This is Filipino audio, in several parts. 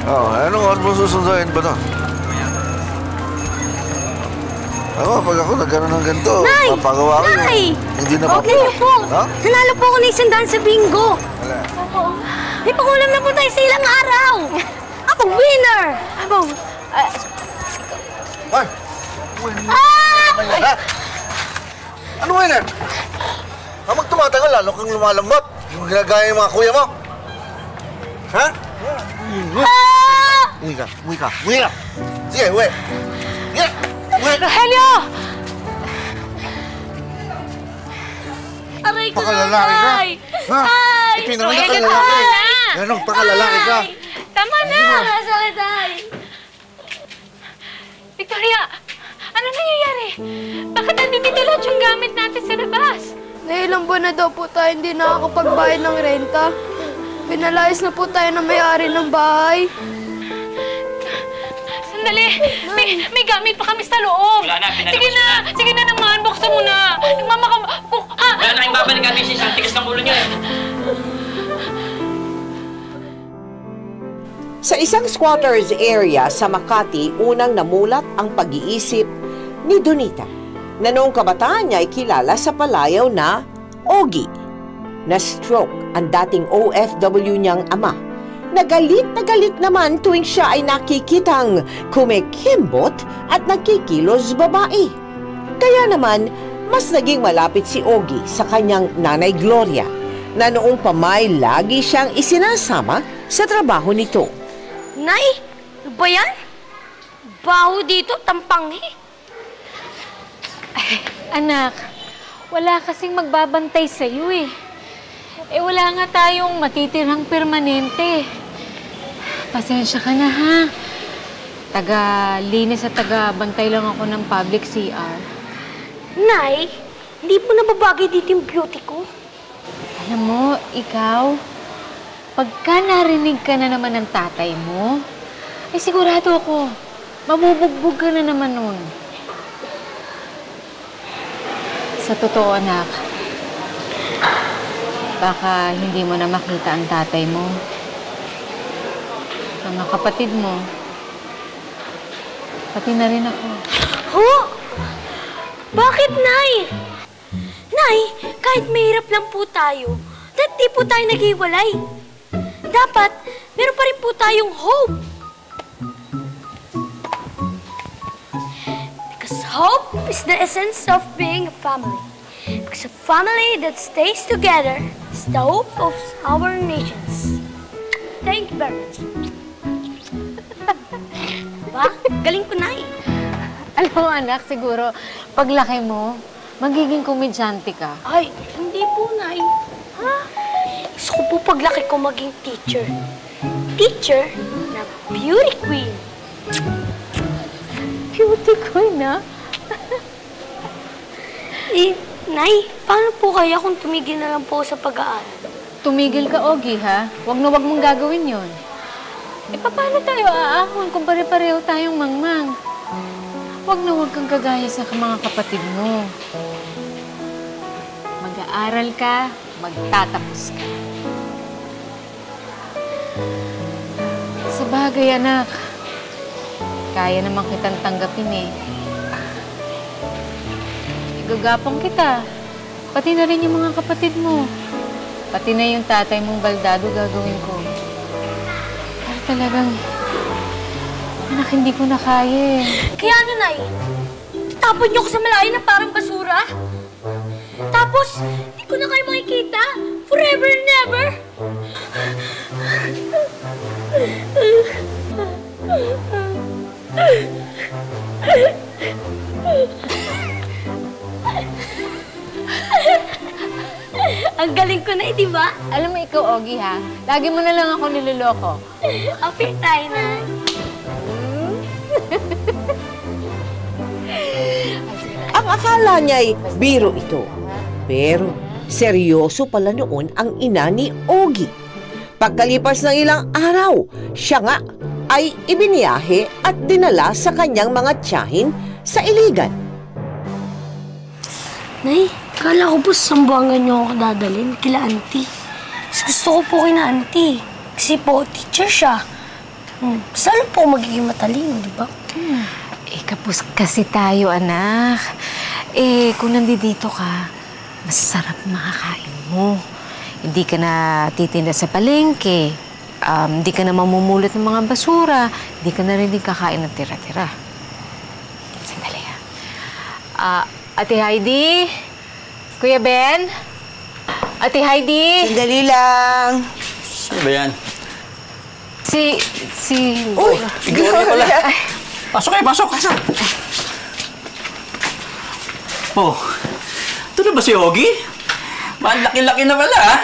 Oo, anong oras mo susunduin ba to? Ako, pag ako nagkaroon ng ganito, papagawa ko Nay! Hindi na Okay na po. Ha? Nanalo po ako ng 100 sa bingo. Wala. May pangulam na po tayo sa ilang araw. Ako, winner! Ako, Ay! Ano winner? Kapag tumatagal, lalo kang lumalambot. Yung ginagaya yung mga kuya mo. Ha? Uwi ka, uwi ka, uwi ka. Sige, uwi. Sige, uwi. Rogelio! Aray ko na, Pakalalaki ka. Tay! Ha? Tay! Ipinanganak ka Rogelio, lalaki. tama na! Ganong pakalalaki ka. Tay! Tama na! Masakit, Tay! Victoria! Ano nangyayari? Bakit nandito lahat yung gamit natin sa labas? Ilang buwan na daw po tayo hindi nakakapagbayad ng renta. Pinalayas na po tayo ng may-ari ng bahay. Sandali! May gamit pa kami sa loob! Wala na, pinalabas na. Sige na naman! Buksan mo na! Wala na kayong babalik kami, sis. Ang tigas ng ulo niyo eh. Sa isang squatters area sa Makati, unang namulat ang pag-iisip ni Donita na noong kabataan niya ay kilala sa palayaw na Ogie. Na-stroke ang dating OFW niyang ama. Nagalit naman tuwing siya ay nakikitang kumikimbot at nagkikilos babae. Kaya naman, mas naging malapit si Ogie sa kanyang nanay Gloria na noong pamay lagi siyang isinasama sa trabaho nito. Nay! Ano ba yan? Baho dito, tampanghi. Ay, anak, wala kasing magbabantay sa'yo eh. Wala nga tayong matitirang permanente. Pasensya ka na ha. Taga-linis at taga-bantay lang ako ng public CR. Nay, hindi po nababagay dito yung beauty ko. Alam mo, ikaw, pagka narinig ka na naman ng tatay mo, ay sigurado ako, mabubugbog ka na naman nun. Sa totoo, anak, baka hindi mo na makita ang tatay mo, mga kapatid mo, pati na rin ako. Huh? Bakit, Nay? Nay, kahit mahirap lang po tayo, di po tayo naghiwalay. Dapat, meron pa rin po tayong hope. Because hope is the essence of being a family. Because a family that stays together is the hope of our nations. Thank you very much. Ba? Galing ko, Nay. Alam mo, anak, siguro, paglaki mo, magiging komedyante ka. Ay, hindi po, Nay. Ha? Gusto ko po paglaki ko maging teacher. Teacher na beauty queen. Beauty queen, ha? Nay, paano po kaya kung tumigil na lang po sa pag-aaral? Tumigil ka, Ogie, ha? Huwag na huwag mong gagawin yon. Paano tayo aahon kung pare-pareho tayong mangmang? Huwag na huwag kang kagaya sa mga kapatid mo. Mag-aaral ka, magtatapos ka. Sa bagay, anak, kaya naman kitang tanggapin eh. Igagapang kita. Pati na rin yung mga kapatid mo. Pati na yung tatay mong baldado gagawin ko. Pero talagang, anak, hindi ko na kaya eh. Kaya ano, Nay? Tapon niyo ko sa malayo na parang basura? Tapos, hindi ko na kayo makikita? Forever and never? Ang galing ko na, di ba? Alam mo ikaw, Ogie, ha? Lagi mo na lang ako niloloko. Okay tayo, Nay. Ang akala niya'y biro ito. Pero seryoso pala noon ang ina ni Ogie. Pagkalipas ng ilang araw, siya nga ay ibiniyahe at dinala sa kanyang mga tiyahin sa Iligan. Nay, kala ko po sa Sambuanga niyo ako dadalhin kila auntie. Mas gusto ko po kina auntie. Kasi po, teacher siya. Saan po magiging matalino, di ba? Kapos kasi tayo, anak. Kung nandito ka, masarap makakain mo. Hindi ka na titinda sa palengke. Hindi ka na mamumulot ng mga basura. Hindi ka na rin din kakain ng tira-tira. Sandali, ha? Ate Heidi? Kuya Ben? Ate Heidi? Sandali lang. Sino ba yan? Uy! Gloria pala. Pasok kayo, pasok. Oh, ito na ba si Ogie? Malaki-laki na pala, ha?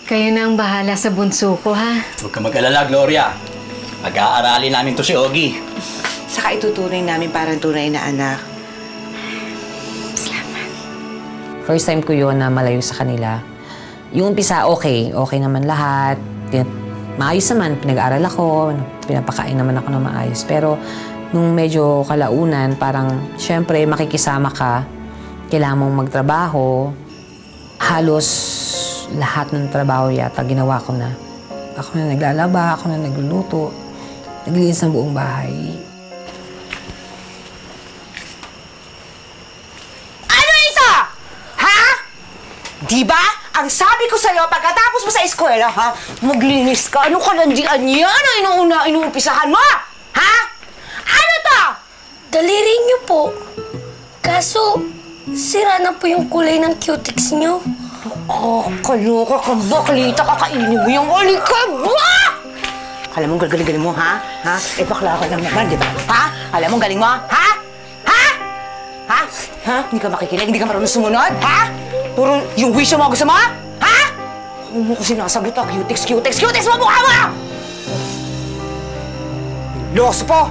Kayo na ang bahala sa bunso ko, ha? Huwag ka mag-alala, Gloria. Pag-aaralin namin to si Ogie. Saka ituturing namin parang tunay na anak. First time ko yun na malayo sa kanila. Yung umpisa, okay naman lahat. Maayos naman, pinag-aaral ako, pinapakain naman ako ng maayos. Pero nung medyo kalaunan, parang syempre makikisama ka, kailangan mong magtrabaho. Halos lahat ng trabaho yata ginawa ko na. Ako na naglalaba, ako na nagluluto, naglilinis ng buong bahay. Diba? Ang sabi ko sa'yo, pagkatapos mo sa eskwela, ha? Maglinis ka. Ano ka nandiyan yan na inuumpisahan mo? Ha? Ano to? Daliri niyo po. Kaso, sira na po yung kulay ng cutics niyo. Kaloka ka, baklita ka, kainin mo yung ulit ka, ba? Alam mo, galing-galing mo, ha? Ha? Bakla ka lang naman, di ba? Ha? Alam mo, galing mo, ha? Ha? Ha? Ha? Hindi ka makikinig? Hindi ka marunong sumunod? Ha? Puro yung wish mo gusto mo? Ha? Kung mo ko sinasagot ka, cutics mo mukha mo! Loso po!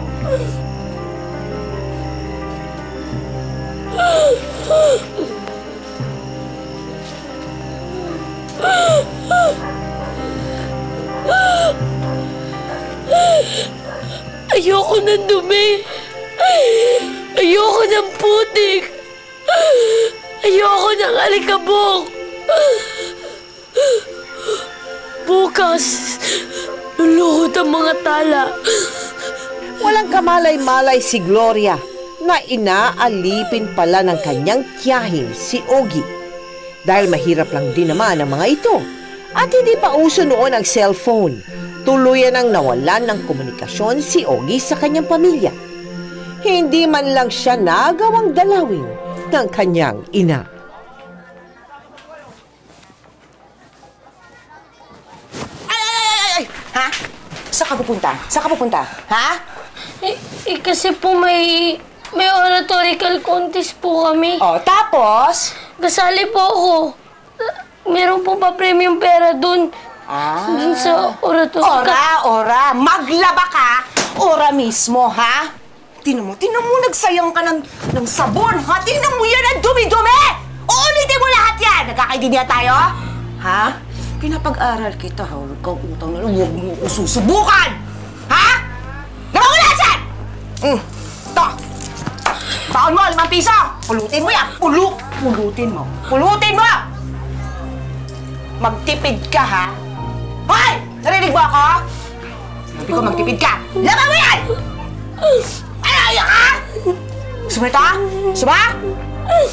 Ayoko ng dumi. Ayoko ng putik. Ayoko ng alikabok. Bukas, luluhod ang mga tala. Walang kamalay-malay si Gloria na inaalipin pala ng kanyang tiyahin si Ogie. Dahil mahirap lang din naman ang mga ito. At hindi pa uso noon ang cellphone. Tuluyan ang nawalan ng komunikasyon si Ogie sa kanyang pamilya. Hindi man lang siya nagawang dalawin ng kanyang ina. Ay! Ha? Saan ka pupunta? Saan ka pupunta? Ha? Kasi po may oratorical contest po kami. O, tapos? Kasali po ako. Meron po pa premium pera dun. Dun sa oratorical. Ora! Maglaba ka! Ora mismo, ha? Tinan mo, nagsayang ka ng sabon, ha? Tinan mo yan, ang dumi-dumi! Uulitin mo lahat yan! Nagkakaintindihan tayo? Ha? Pinapag-aral kita, ha? Huwag kang utang na lang, huwag mo ko susubukan! Ha? Namawalasan! Ito! Baon mo, 5 piso! Pulutin mo yan! Pulutin mo! Pulutin mo! Magtipid ka, ha? Hoy! Narinig mo ako? Sabi ko, magtipid ka! Laban mo yan! Ano ka? Gusto mo ito? Gusto ba? Woo!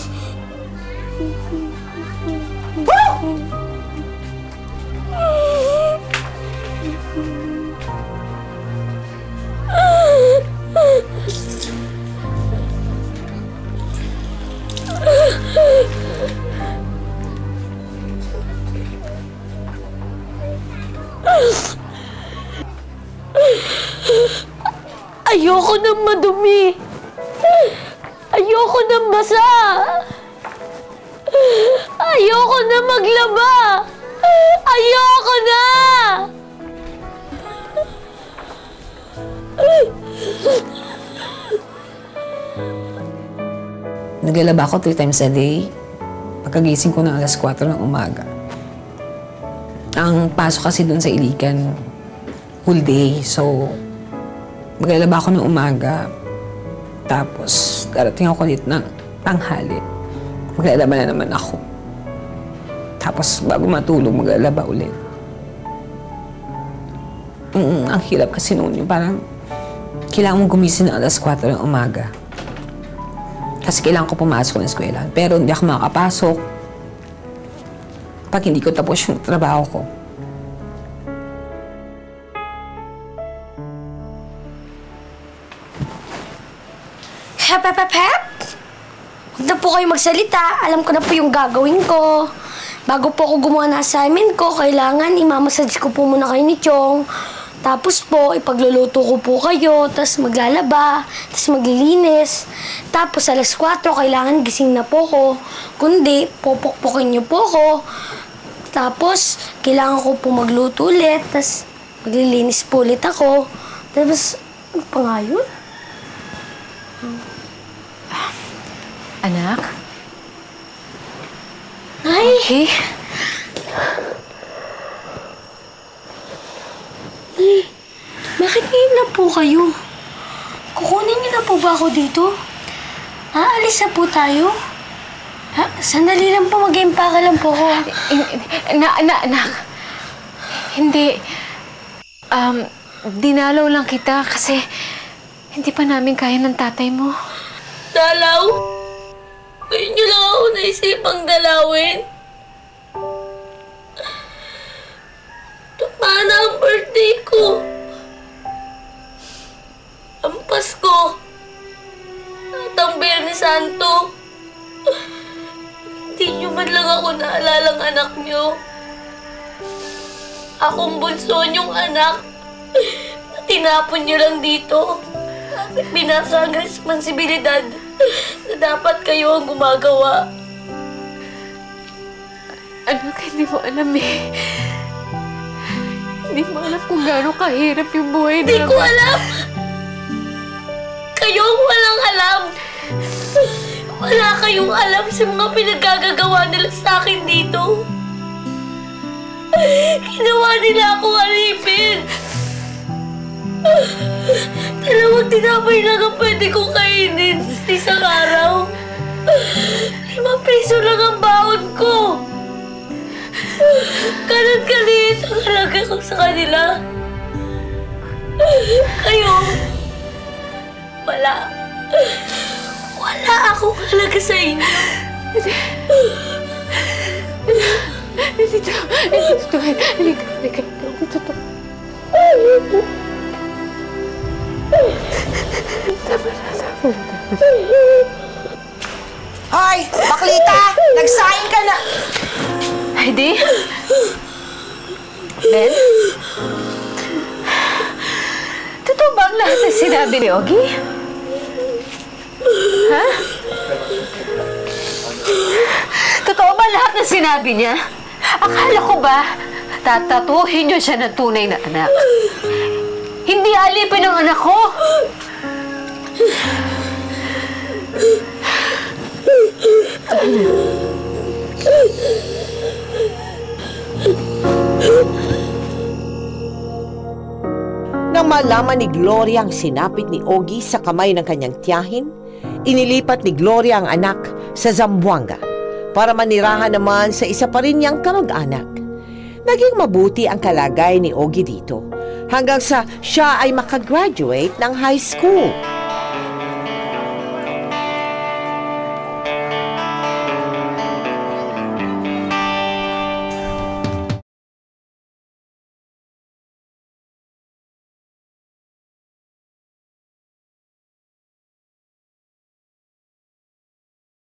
Ayoko ng madumi. Ayoko ng basa. Ayoko na maglaba. Ayoko na! Naglalaba ako 3 times a day. Pagkagising ko ng alas 4 ng umaga. Ang pasok kasi doon sa Iligan, whole day. So, maglalaba ako ng umaga. Tapos, darating ako dito ng tanghali. Maglalaba na naman ako. Tapos, bago matulog, maglalaba ulit. Ang hirap kasi noon yung parang kailangan mong gumising na alas 4 ng umaga. Kasi kailangan ko pumasok ng eskwela. Pero hindi ako makakapasok pag hindi ko tapos yung trabaho ko. Hep, hep, hep, hep! Huwag na po kayo magsalita. Alam ko na po yung gagawin ko. Bago po ako gumawa ng assignment ko, kailangan imamassage ko po muna kayo ni Chong. Tapos po, ipagluluto ko po kayo, tapos maglalaba, tapos maglilinis. Tapos alas 4, kailangan gising na po ko. Kundi, popokpokin niyo po ko. Tapos, kailangan ko po magluto ulit, tapos maglilinis po ulit ako. Tapos, ano pa nga yun? Anak? Nay! Okay? Nay, bakit ngayon na po kayo? Kukunin niyo na po ba ako dito? Aalis na po tayo? Sandali lang po, mag-impaka lang po ko. Anak. Hindi. Dinalaw lang kita kasi hindi pa namin kaya ng tatay mo. Dalaw? Ngayon niyo lang ako naisipang dalawin. Tama na ang birthday ko. Ang Pasko. At ang Biyernes Santo. Hindi niyo man lang ako naalalang anak niyo. Akong bunso niyong anak. Tinapon niyo lang dito. At binasa ang responsibilidad na dapat kayo ang gumagawa. Anak, hindi mo alam eh. Hindi mo alam kung gaano kahirap yung buhay Hindi namin. ko alam! Kayo ang walang alam! Wala kayong alam sa mga pinagagagawa nila sa akin dito. Ginawa nila akong alipin. Dalawang tinapay lang ang pwede kong kainin sa isang araw. 5 piso lang ang baon ko. Ganun kaliit ang halaga ko sa kanila. Kayo, wala. Wala akong halaga sa inyo. Dito. Halika. Dito. Hoy! Baklita! Nagsaing ka na! Heidi? Ben? Totoo ba ang lahat ng sinabi ni Ogie? Ha? Totoo ba lahat ng sinabi niya? Akala ko ba tatatuhin niyo siya ng tunay na anak? Hindi alipin ang anak ko! Nang malaman ni Gloria ang sinapit ni Ogie sa kamay ng kanyang tiyahin, inilipat ni Gloria ang anak sa Zamboanga para manirahan naman sa isa pa rin niyang kamag-anak. Naging mabuti ang kalagay ni Ogie dito hanggang sa siya ay makagraduate ng high school.